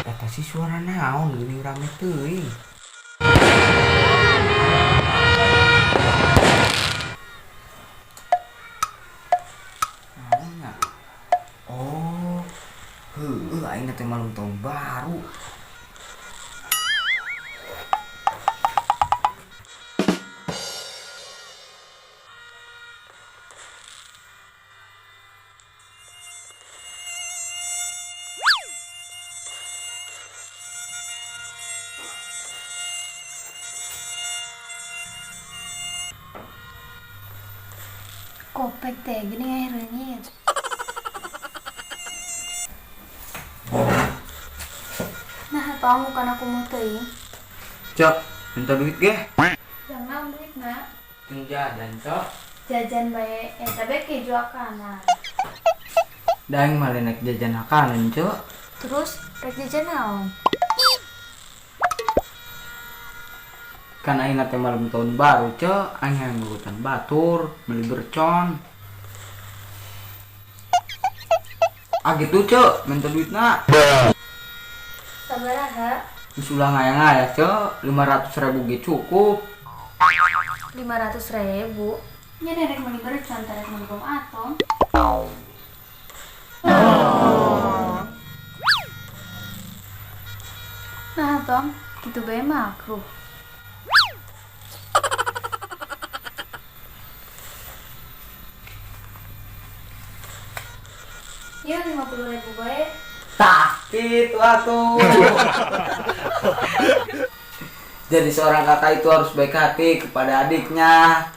Eta si suara naon geuning rame teuing. Naon nya? Oh, aing teh malam tahun baru. Kopek teh gini air renyit. Nah, tong bukan aku mau teuing. Cok, minta duit ge. Jangan duit nak. Jeung jajan, Cok. Jajan bae eta bae keju akanan. Da aing mah nek jajan akanan, Cok. Terus rek jajan naon? Kan aing teh malam tahun baru, Cok. Aing hayang ngurutan batur, beli bercon. Ah gitu, Cok, minta duitna. Sabaraha? Geus ulah ngaya-ngaya, Cok. 500.000 ge cukup. 500.000. Nya rek meuli bercon rek meuli bom atom. Nah, tong, kitu bae makruh. Ya 50.000 bae. Tah, gitu atuh. Jadi seorang kakak itu harus baik hati kepada adiknya.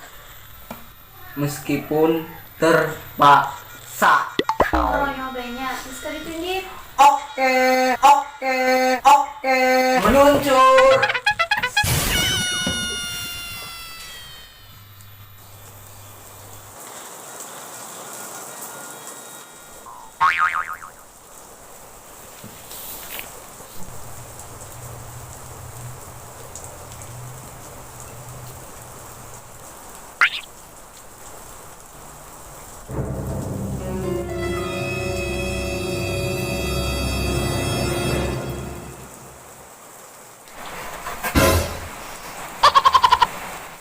Meskipun terpaksa. Kalau nyobanya, bisa ditunjuk. Oke. Meluncur.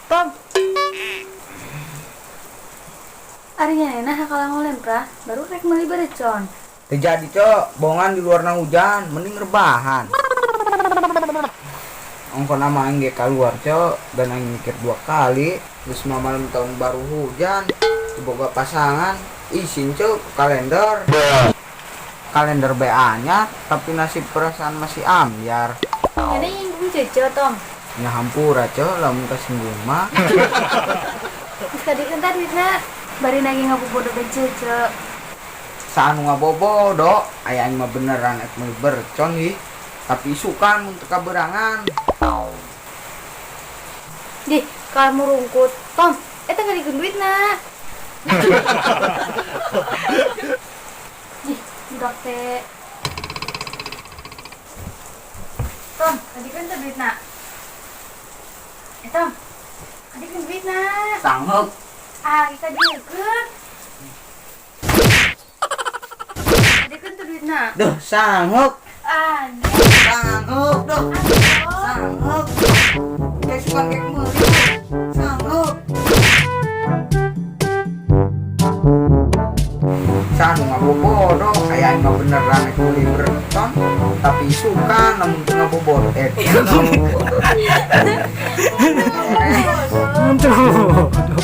Tom. Arinya enak kalau ngolempra, baru rek meuli berecon. Terjadi, Cok, bohongan di luar hujan, mending rebahan. Ongkon nama aing ge keluar, Cok, dan aing mikir 2 kali. Terus malam tahun baru hujan, boga pasangan, isin, Cok, kalender. Kalender BA-nya, tapi nasib perasaan masih ambyar. Jadi inggung cece, Tom. Nya hampura, Cok, lamun kasinggung mah. Terus tadi kan duitna bari lagi ngabobodo be cece. Saanu ngabobodo, aya aing mah beneran ek meuli bercon hi. Tapi isukan untuk kaberangan. Di, kamu rungkut. Tom, eta ngalikeun duitna. Di, budak teh. Tom, tadi kan teh duitna. Tom, tadi kan duitna. Sangheuk. Ah, kita dieukeun. Tadi kan teh duitna. Duh, sangheuk. Ah, Sangheuk, duh. Sangheuk. Kayak sukan kayak meuli. Sangheuk. Sanu ngabobodo, aya aing mah beneran ek meuli bercon, tapi isukan namun teu ngabobodo. Aduh.